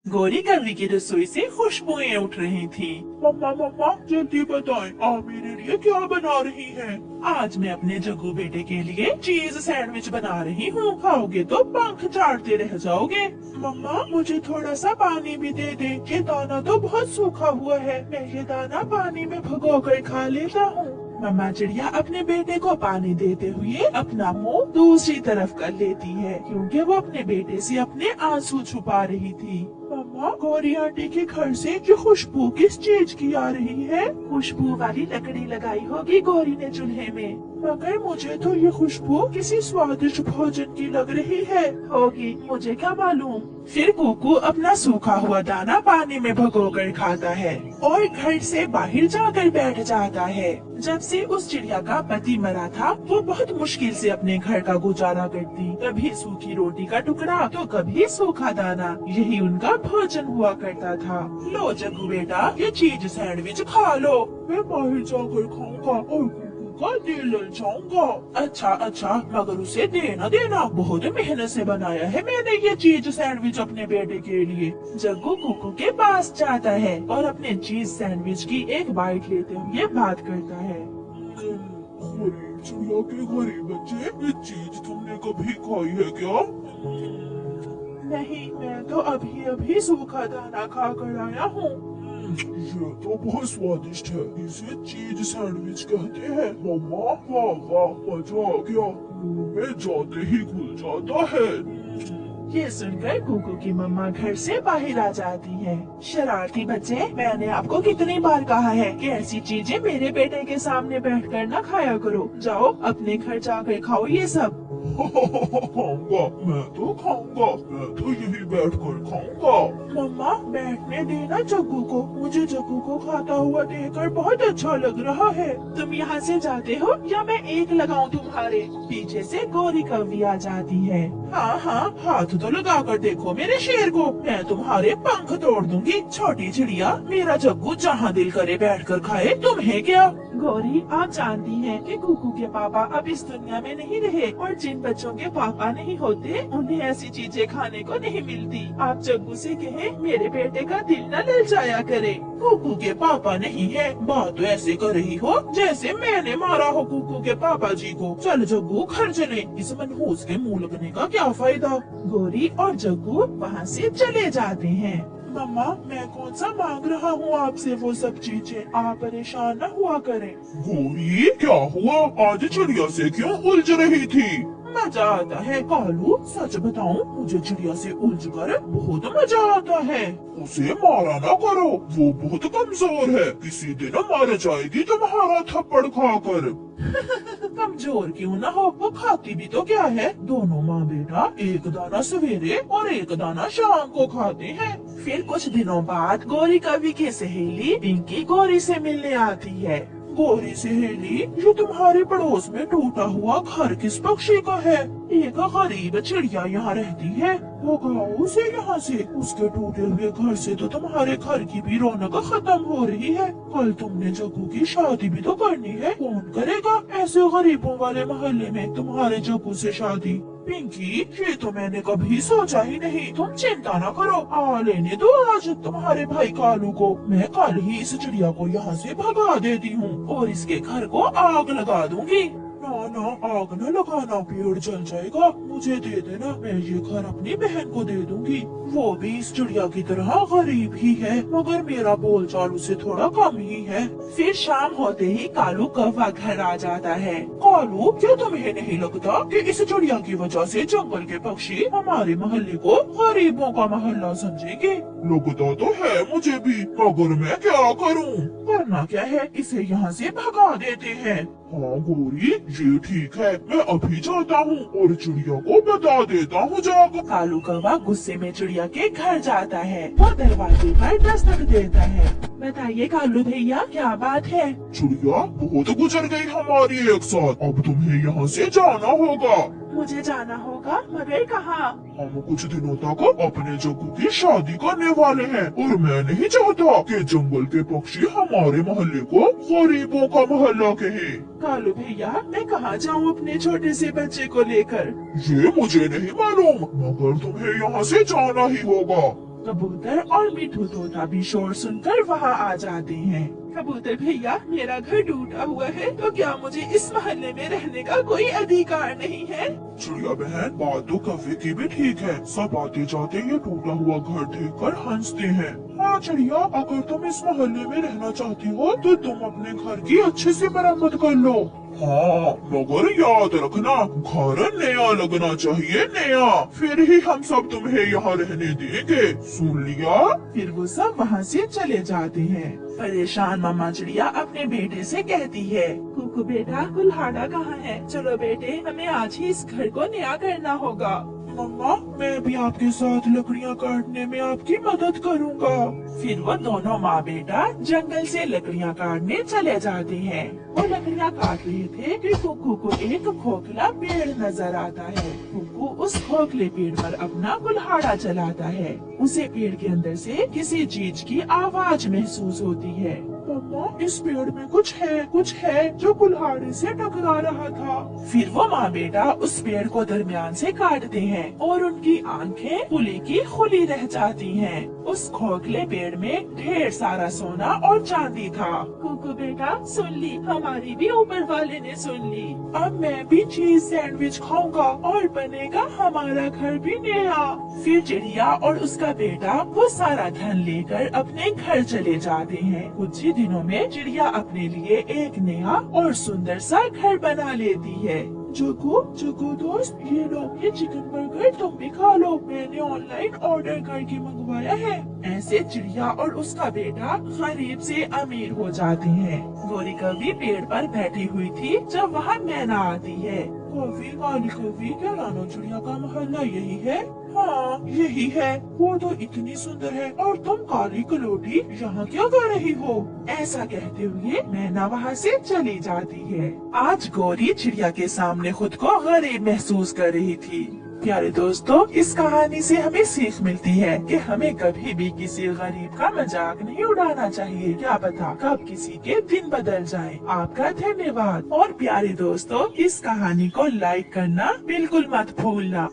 गौरी कवि की रसोई से खुशबुएं उठ रही थी। मम्मा मम्मा जल्दी बताएं, आप मेरे लिए क्या बना रही हैं? आज मैं अपने जग्गू बेटे के लिए चीज सैंडविच बना रही हूँ। खाओगे तो पंख चाटते रह जाओगे। मम्मा मुझे थोड़ा सा पानी भी दे दे, ये दाना तो बहुत सूखा हुआ है, मैं ये दाना पानी में भिगोकर खा लेता हूँ। मम्मा चिड़िया अपने बेटे को पानी देते हुए अपना मुंह दूसरी तरफ कर लेती है, क्योंकि वो अपने बेटे से अपने आंसू छुपा रही थी। मम्मा गौरी आंटी के घर से ये खुशबू किस चीज की आ रही है? खुशबू वाली लकड़ी लगाई होगी गौरी ने चूल्हे में। मगर मुझे तो ये खुशबू किसी स्वादिष्ट भोजन की लग रही है। होगी, मुझे क्या मालूम। फिर कुकू अपना सूखा हुआ दाना पानी में भिगोकर खाता है और घर से बाहर जाकर बैठ जाता है। जब से उस चिड़िया का पति मरा था, वो बहुत मुश्किल से अपने घर का गुजारा करती। कभी सूखी रोटी का टुकड़ा तो कभी सूखा दाना, यही उनका भोजन हुआ करता था। लो जग्गू बेटा, ये चीज सैंडविच खा लो। मैं बाहर जाकर खाऊंगा और का दिल ललचाऊंगा। अच्छा अच्छा, मगर उसे देना देना, बहुत मेहनत से बनाया है मैंने ये चीज सैंडविच अपने बेटे के लिए। जग्गू कुकू के पास जाता है और अपने चीज सैंडविच की एक बाइट लेते हुए बात करता है। गरीब चिड़िया के गरीब बच्चे, ये चीज तुमने कभी खाई है क्या? नहीं, मैं तो अभी अभी सूखा दाना खा कर आया हूँ। ये तो बहुत स्वादिष्ट है, इसे चीज सैंडविच कहते हैं। मम्मा वाह वाह, मजा आ गया, मुंह में जाते ही घुल जाता है। ये सुनकर कुकू की मम्मा घर से बाहर आ जाती है। शरारती बच्चे, मैंने आपको कितनी बार कहा है कि ऐसी चीजें मेरे बेटे के सामने बैठकर न खाया करो। जाओ अपने घर जाकर खाओ ये सब। खाऊंगा, मैं तो खाऊंगा, मैं तो यही बैठकर खाऊंगा। मम्मा बैठने देना जग्गू को, मुझे जग्गू को खाता हुआ देखकर बहुत अच्छा लग रहा है। तुम यहाँ से जाते हो या मैं एक लगाऊं तुम्हारे? पीछे से गौरी कवि आ जाती है। हाँ हाँ, हाथ तो लगा कर देखो मेरे शेर को, मैं तुम्हारे पंख तोड़ दूंगी। छोटी चिड़िया, मेरा जग्गू जहाँ दिल करे बैठकर खाए, तुम्हें क्या? गौरी, आप जानती हैं कि कुकू के पापा अब इस दुनिया में नहीं रहे, और जिन बच्चों के पापा नहीं होते उन्हें ऐसी चीजें खाने को नहीं मिलती। आप जग्गू से कहें मेरे बेटे का दिल न ललचाया करे। कुकू के पापा नहीं है, बात तो ऐसे कर रही हो जैसे मैंने मारा हो कुकू के पापा जी को। चल जग्गू, घर चले, इस मनहूस के मुंह लगने का क्या फायदा। गौरी और जग्गू वहाँ से चले जाते हैं। मम्मा मैं कौन सा मांग रहा हूँ आपसे वो सब चीजें, आप परेशान न हुआ करें। गौरी क्या हुआ, आज चिड़िया से क्यों उलझ रही थी? मजा आता है कालू, सच बताऊं, मुझे चिड़िया से उलझकर बहुत मजा आता है। उसे मारा ना करो, वो बहुत कमजोर है, किसी दिन मार जाएगी तुम्हारा थप्पड़ खाकर। कमजोर क्यों ना हो, वो खाती भी तो क्या है। दोनों माँ बेटा एक दाना सवेरे और एक दाना शाम को खाते हैं। फिर कुछ दिनों बाद गौरी कवि की सहेली पिंकी गौरी से मिलने आती है। गौरी सहेली, ये तुम्हारे पड़ोस में टूटा हुआ घर किस पक्षी का है? एक गरीब चिड़िया यहाँ रहती है, भगाओ उसे यहाँ से, उसके टूटे हुए घर से तो तुम्हारे घर की भी रौनक खत्म हो रही है। कल तुमने जग्गू की शादी भी तो करनी है, कौन करेगा ऐसे गरीबों वाले मोहल्ले में तुम्हारे जग्गू से शादी? पिंकी, ये तो मैंने कभी सोचा ही नहीं। तुम चिंता न करो, आ लेने दो आज तुम्हारे भाई कालू को। मैं कल ही इस चिड़िया को यहाँ से भगा देती हूँ और इसके घर को आग लगा दूंगी। ना ना, आग न लगाना, पेड़ जल जाएगा, मुझे दे देना, मैं ये घर अपनी बहन को दे दूंगी। वो भी इस चिड़िया की तरह गरीब ही है, मगर मेरा बोलचाल उससे थोड़ा कम ही है। फिर शाम होते ही कालू कौवा घर आ जाता है। कालू, क्या तुम्हें नहीं लगता कि इस चिड़िया की वजह से जंगल के पक्षी हमारे मोहल्ले को गरीबों का मोहल्ला समझेंगे? लगता तो है मुझे भी, मगर मैं क्या करूं? करना क्या है, इसे यहाँ से भगा देते हैं। हाँ गौरी, ये ठीक है, मैं अभी जाता हूँ और चिड़िया को बता देता हूँ जाकर। कालू कौवा गुस्से में चिड़िया के घर जाता है। वो दरवाजे पर दस्तक देता है। बताइए कालू भैया, क्या बात है? चिड़िया बहुत गुजर गई हमारी एक साथ, अब तुम्हें यहाँ से जाना होगा। मुझे जाना होगा, मगर कहाँ? हम कुछ दिनों तक अपने जग्गू की शादी करने वाले हैं और मैं नहीं चाहता कि जंगल के पक्षी हमारे मोहल्ले को गरीबों का मोहल्ला कहे। कालू भैया, मैं कहाँ जाऊँ अपने छोटे से बच्चे को लेकर? ये मुझे नहीं मालूम, मगर तुम्हें यहाँ से जाना ही होगा। कबूतर और मिठू तोता भी शोर सुनकर वहाँ आ जाते हैं। कबूतर भैया, मेरा घर टूटा हुआ है, तो क्या मुझे इस मोहल्ले में रहने का कोई अधिकार नहीं है? चिड़िया बहन, बात तो कव्वे की भी ठीक है। सब आते जाते ये टूटा हुआ घर देखकर हंसते हैं। हाँ चिड़िया, अगर तुम इस मोहल्ले में रहना चाहती हो तो तुम अपने घर की अच्छे से मरम्मत कर लो। हाँ, मगर याद रखना, घर नया लगना चाहिए, नया, फिर ही हम सब तुम्हें यहाँ रहने देंगे, सुन लिया? फिर वो सब वहाँ से चले जाते हैं। परेशान मामा चिड़िया अपने बेटे से कहती है, कुकू बेटा, कुल्हाड़ा कहाँ है? चलो बेटे, हमें आज ही इस घर को नया करना होगा। मम्मा, मैं भी आपके साथ लकड़ियाँ काटने में आपकी मदद करूँगा। फिर वो दोनों माँ बेटा जंगल से लकड़ियाँ काटने चले जाते हैं। वो लकड़ियाँ काट रहे थे कि कुकू को एक खोखला पेड़ नजर आता है। कुकू उस खोखले पेड़ पर अपना कुल्हाड़ा चलाता है। उसे पेड़ के अंदर से किसी चीज की आवाज महसूस होती है। मम्मा, इस पेड़ में कुछ है जो कुल्हाड़े से टकरा रहा था। फिर वो माँ बेटा उस पेड़ को दरमियान से काटते हैं और उनकी आंखें खुली की खुली रह जाती हैं। उस खोखले पेड़ में ढेर सारा सोना और चांदी था। कुकू बेटा, सुन ली, हमारी भी ऊपर वाले ने सुन ली। अब मैं भी चीज सैंडविच खाऊंगा और बनेगा हमारा घर भी नया। फिर चिड़िया और उसका बेटा वो सारा धन लेकर अपने घर चले जाते हैं। कुछ ही दिनों में चिड़िया अपने लिए एक नया और सुंदर सा घर बना लेती है। जग्गू दोस्त, ये लो, ये चिकन बर्गर तुम भी खा लो, मैंने ऑनलाइन ऑर्डर करके मंगवाया है। ऐसे चिड़िया और उसका बेटा गरीब से अमीर हो जाते हैं। गोरी कभी पेड़ पर बैठी हुई थी जब वहाँ मैना आती है। कौवी, काली कौवी, क्या रानो चिड़िया का मोहल्ला यही है? हाँ, यही है। वो तो इतनी सुंदर है और तुम काली कलोटी यहाँ क्या कर रही हो? ऐसा कहते हुए मैना वहाँ से चली जाती है। आज गोरी चिड़िया के सामने खुद को गरीब महसूस कर रही थी। प्यारे दोस्तों, इस कहानी से हमें सीख मिलती है कि हमें कभी भी किसी गरीब का मजाक नहीं उड़ाना चाहिए। क्या पता कब किसी के दिन बदल जाए। आपका धन्यवाद। और प्यारे दोस्तों, इस कहानी को लाइक करना बिल्कुल मत भूलना।